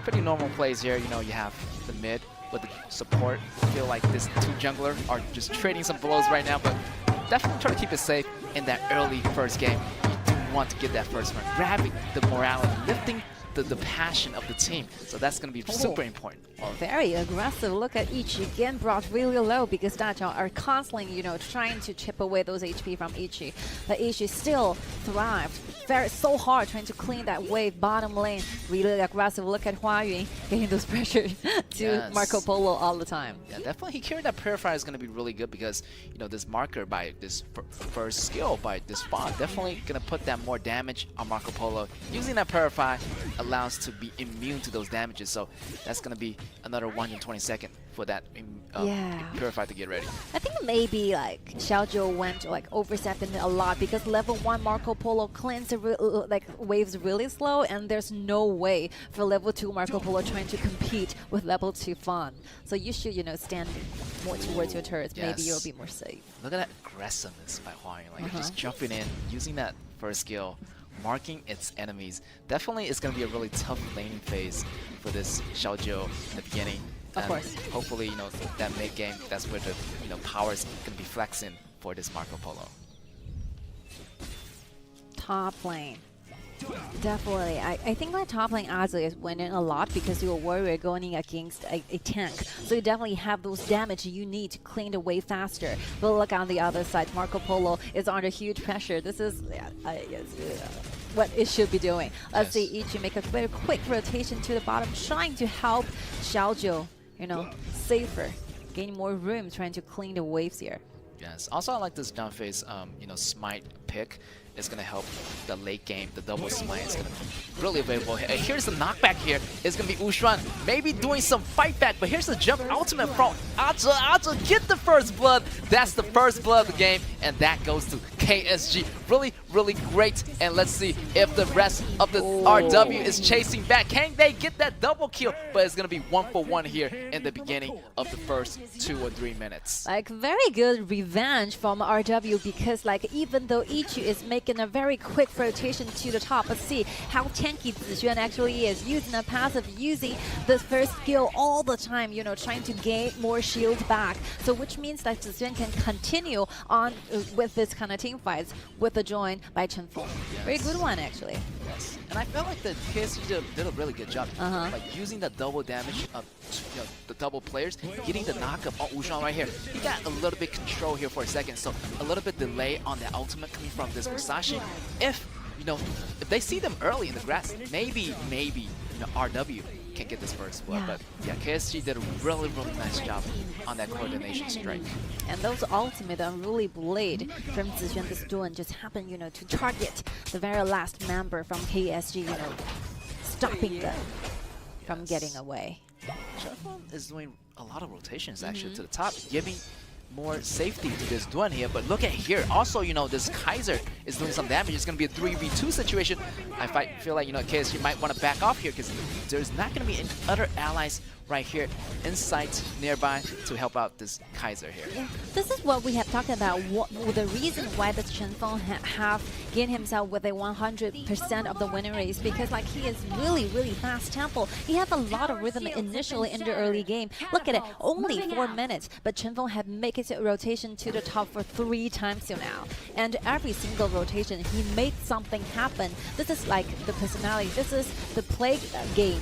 S6: Pretty normal plays here. You have the mid with the support. I feel like these two junglers are just trading some blows right now, but definitely try to keep it safe in that early first game. You do want to get that first one, grabbing the morality, lifting the passion of the team. So that's going to be super important.
S5: Well, very aggressive. Look at Ichi again brought really low because Dachao are constantly, trying to chip away those HP from Ichi. But Ichi still thrived so hard trying to clean that wave bottom lane. Really aggressive. Look at Hua Yun getting those pressure to Marco Polo all the time.
S6: Yeah, definitely. He carried that Purifier is going to be really good because, this marker by this first skill by this Fawn definitely going to put that more damage on Marco Polo. Using that Purify allows to be immune to those damages. So that's going to be another 120-second for that Purify to get ready.
S5: I think maybe like Xiaozhou went overstepping a lot because level 1 Marco Polo cleans waves really slow, and there's no way for level 2 Marco Polo trying to compete with level 2 Fawn. So you should stand more towards your turrets.
S6: Yes.
S5: Maybe you'll be more safe.
S6: Look at that aggressiveness by Hua Yun, just jumping in, using that first skill, marking its enemies. Definitely it's going to be a really tough laning phase for this Xiaozhou in the beginning.
S5: Of course.
S6: Hopefully, that mid game, that's where the power is going to be flexing for this Marco Polo.
S5: Top lane. Definitely. I think that top lane Azu is winning a lot because you're a warrior going against a tank. So you definitely have those damage you need to clean the wave faster. But look on the other side, Marco Polo is under huge pressure. This is what it should be doing. Let's see Ichi make a very quick rotation to the bottom, trying to help Xiaozhou, safer, gain more room, trying to clean the waves here.
S6: Yes. Also, I like this down phase, smite pick. Is going to help the late game. The double smite is going to be really available here. Here's the knockback here. It's going to be Ushuan maybe doing some fight back, but here's the jump ultimate from Aja. Aja get the first blood. That's the first blood of the game, and that goes to KSG. Really, really great. And let's see if the rest of the RW is chasing back. Can they get that double kill? But it's going to be 1-for-1 here in the beginning of the first 2 or 3 minutes.
S5: Very good revenge from RW because even though Ichi is making a very quick rotation to the top, let's see how tanky Zixuan actually is, using a passive, using the first skill all the time, trying to gain more shield back. So which means that Zixuan can continue on with this kind of team fights with the join by Chen Feng.
S6: Yes.
S5: Very good one actually.
S6: Yes. And I felt like the KSG did a really good job. Using the double damage of the double players, getting the knockup on Ushan right here. He got a little bit control here for a second, so a little bit delay on the ultimate coming from this Musashi. If they see them early in the grass, maybe RW can get this first blood. But yeah, KSG did a really, really nice job on that coordination strike.
S5: And those ultimate unruly blade from Zixuan this duel just happened, to target the very last member from KSG, stopping them from getting away.
S6: Chen is doing a lot of rotations actually to the top, giving more safety to this Duan here. But look at here. Also, this Kaiser is doing some damage. It's going to be a 3v2 situation. I feel like, KSG might want to back off here because there's not going to be any other allies right here in sight nearby to help out this Kaiser here.
S5: Yeah, this is what we have talked about. The reason why the Chen Feng have gained himself with a 100% of the winning race because he is really, really fast tempo. He has a lot of rhythm initially in the early game. Look at it, only 4 minutes, but Chen Feng have made his rotation to the top for 3 times till now. And every single rotation, he made something happen. This is the personality. This is the play game,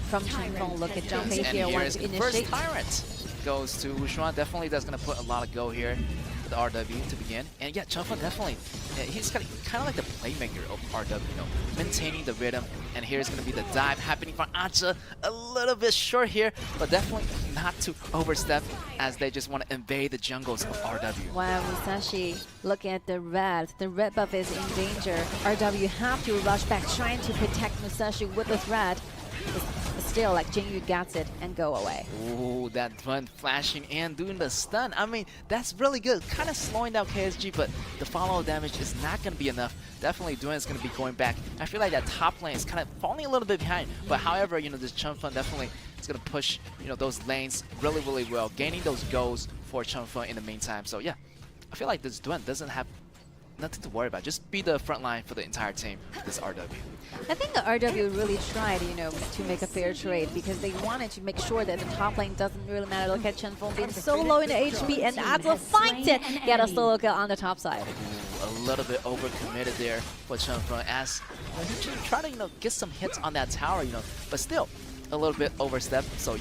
S5: from Chen Feng. Look at jumping here,
S6: Here's the first Tyrant goes to Wushuan. Definitely that's going to put a lot of go here for the RW to begin. And yeah, Chen Feng definitely, he's kind of like the playmaker of RW, maintaining the rhythm. And here's going to be the dive happening from Acha. A little bit short here, but definitely not to overstep as they just want to invade the jungles of RW.
S5: Wow, Musashi, look at the red. The red buff is in danger. RW have to rush back, trying to protect Musashi with this red. Still, Jingyu gets it and go away.
S6: Ooh, that run flashing and doing the stun. I mean, that's really good. Kind of slowing down KSG, but the follow damage is not going to be enough. Definitely Duan is going to be going back. I feel like that top lane is kind of falling a little bit behind. But however, this Chen Feng definitely is going to push, those lanes really, really well, gaining those goals for Chen Feng in the meantime. So yeah, I feel like this Duan doesn't have nothing to worry about. Just be the front line for the entire team, this RW.
S5: I think the RW really tried, to make a fair trade because they wanted to make sure that the top lane doesn't really matter. Look at Chen Feng being so low in the HP and Adza finds it. Get a solo kill on the top side.
S6: a little bit overcommitted there for Chunfeng as he try to get some hits on that tower, but still a little bit overstepped. So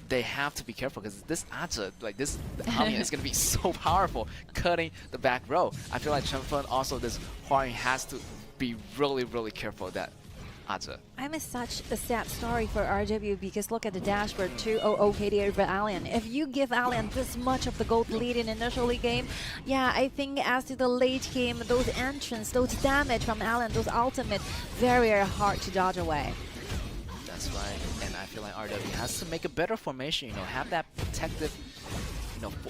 S6: they have to be careful because this Aja, like this Alien is going to be so powerful cutting the back row. I feel like Chunfeng also this Huayun has to be really careful of that Aja.
S5: I miss such a sad story for RW because look at the dashboard 200 KD over Alien. If you give Alien this much of the gold lead in initially game, yeah, I think as to the late game, those entrance, those damage from Alien, those ultimate, very hard to dodge away.
S6: That's right, and I feel like RW has to make a better formation, have that protective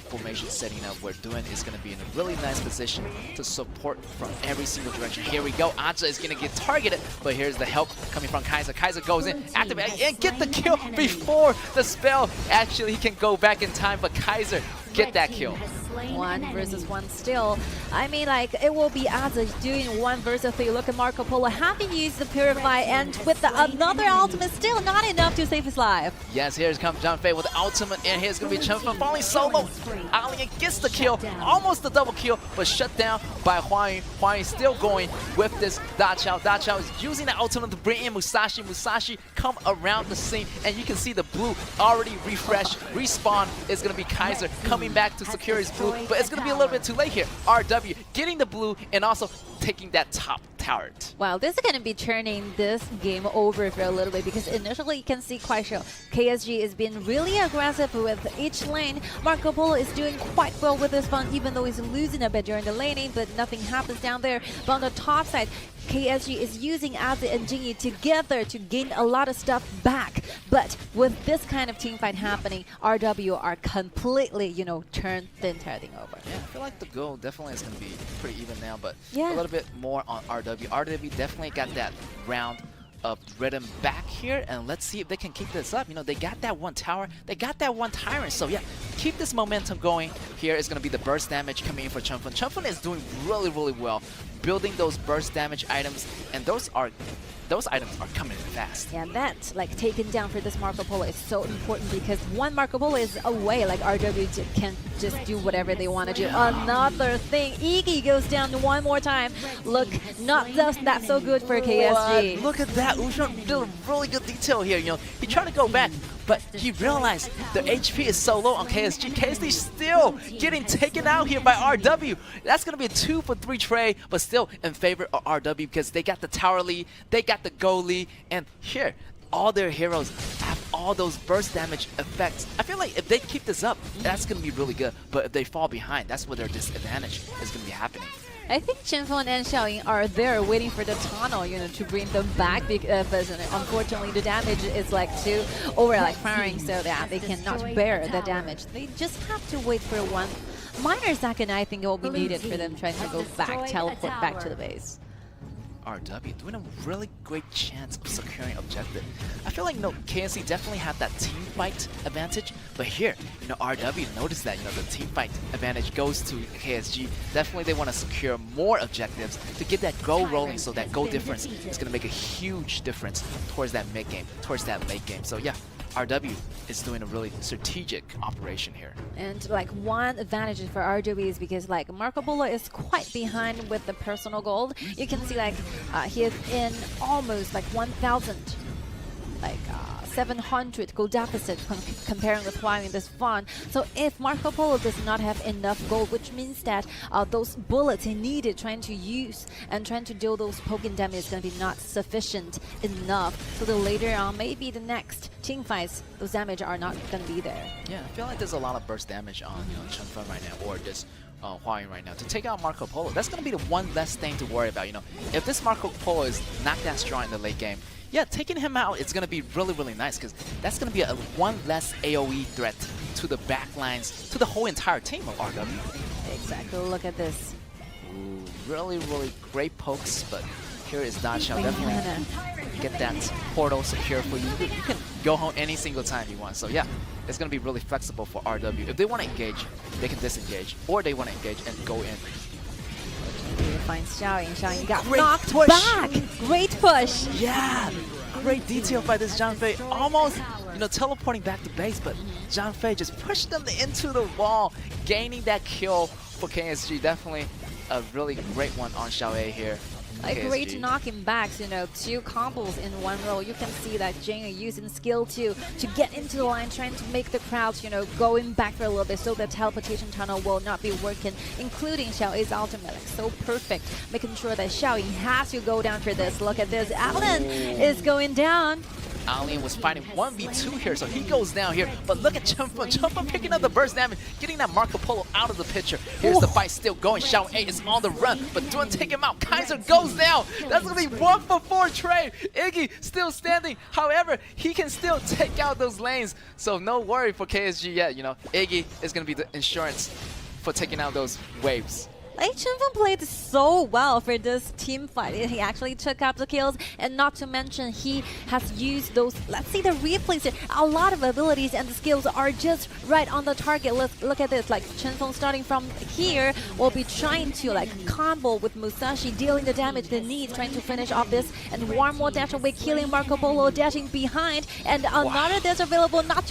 S6: formation setting up where Duan is going to be in a really nice position to support from every single direction. Here we go. Aja is going to get targeted, but here's the help coming from Kaiser. Kaiser goes in, activate, and get the kill before the spell. Actually, he can go back in time, but Kaiser get that kill.
S5: 1 versus 1 still. I mean, like, it will be Aza doing 1 versus 3. Look at Marco Polo having used the Purify, and with another ultimate, still not enough to save his life.
S6: Yes, here's comes Zhang Fei with the ultimate, and here's going to be Chunfeng falling solo. Alien gets the kill, almost the double kill, but shut down by Huayun. Huayun still going with this Da Chao. Da Chao is using the ultimate to bring in Musashi. Musashi come around the scene, and you can see the blue already refreshed. Respawn is going to be Kaiser coming back to secure his blue, but it's going to be a little bit too late here. RW getting the blue and also taking that top tower.
S5: Wow, this is going to be turning this game over for a little bit because initially you can see quite sure KSG is being really aggressive with each lane. Marco Polo is doing quite well with this one, even though he's losing a bit during the laning, but nothing happens down there. But on the top side, KSG is using Azi and Jingyi together to gain a lot of stuff back. But with this kind of team fight happening, RW are completely, turned the entire thing over.
S6: Yeah, I feel like the goal definitely is going to be pretty even now, but
S5: yeah,
S6: a little bit more on RW. RW definitely got that round of rhythm back here, and let's see if they can keep this up. They got that 1 tower, they got that 1 tyrant, so yeah, keep this momentum going. Here is going to be the burst damage coming in for Chunfeng. Chunfeng is doing really well, building those burst damage items, and those items are coming in fast.
S5: Yeah, that taken down for this Marco Polo is so important because one Marco Polo is away, like RW can just do whatever they want to do. Another thing, Iggy goes down 1 more time. Look, not just that so good for KSG.
S6: What? Look at that, Ushan did a really good detail here, he tried to go back, but he realized the HP is so low on KSG. KSG still getting taken out here by RW. That's going to be a 2 for 3 trade, but still in favor of RW because they got the tower lead, they got the goal lead, and here, all their heroes have all those burst damage effects. I feel like if they keep this up, that's going to be really good, but if they fall behind, that's where their disadvantage is going to be happening.
S5: I think Chenfeng and Xiaoying are there waiting for the tunnel, to bring them back because unfortunately the damage is too firing, so that they cannot bear the damage. They just have to wait for 1 minor second. I think it will be needed for them trying to go back, teleport back to the base.
S6: RW doing a really great chance of securing objective. I feel like KNC definitely had that team fight advantage, but here, RW noticed that the team fight advantage goes to KSG. Definitely they want to secure more objectives to get that goal rolling, so that goal difference is going to make a huge difference towards that mid game, towards that late game. So yeah, RW is doing a really strategic operation here.
S5: And one advantage for RW is because Marco Polo is quite behind with the personal gold. You can see he is in almost 1,000 700 gold deficit comparing with Huayun this fun. So if Marco Polo does not have enough gold, which means that those bullets he needed trying to use and trying to deal those poking damage is going to be not sufficient enough. So the later on, maybe the next team fights, those damage are not going to be there.
S6: Yeah, I feel like there's a lot of burst damage on Chunfeng right now, or just Huayun right now. To take out Marco Polo, that's going to be the one less thing to worry about. If this Marco Polo is not that strong in the late game, yeah, taking him out, it's going to be really nice because that's going to be a 1 less AoE threat to the backlines, to the whole entire team of RW.
S5: Exactly, look at this.
S6: Ooh, really great pokes, but here is Da Chao. Definitely get that portal secure for you. You can go home any single time you want. So yeah, it's going to be really flexible for RW. If they want to engage, they can disengage, or they want to engage and go in.
S5: Finds Xiaoying. Xiaoying got
S6: Great
S5: knocked
S6: push.
S5: back. Great push.
S6: Yeah, great detail by this Zhang Fei. Almost, teleporting back to base, but Zhang Fei just pushed them into the wall, gaining that kill for KSG. Definitely a really great one on Xiao A here.
S5: A great
S6: KSG.
S5: knocking backs, you know, 2 combos in 1 row. You can see that Jing are using skill to get into the line, trying to make the crowds, you know, going back for a little bit so the teleportation tunnel will not be working, including Xiao A's ultimate. Like, so perfect, making sure that Xiao Yi has to go down for this. Look at this, Alan is going down.
S6: Alien was fighting 1v2 here, so he goes down here. But look at Chunfun. Chunfun picking up the burst damage, getting that Marco Polo out of the picture. Here's the fight still going. Xiao A is on the run, but Dun take him out. Kaiser goes down. That's going to be 1 for 4 trade. Iggy still standing. However, he can still take out those lanes. So no worry for KSG yet. You know, Iggy is going to be the insurance for taking out those waves.
S5: Like, Chunfeng played so well for this team fight. He actually took out the kills, and not to mention he has used those, let's see the replays here. A lot of abilities and the skills are just right on the target. Let's look at this. Like, Chunfeng starting from here will be trying to like combo with Musashi, dealing the damage they need, trying to finish off this, and one more dash away, killing Marco Polo, dashing behind, and another dash available, not to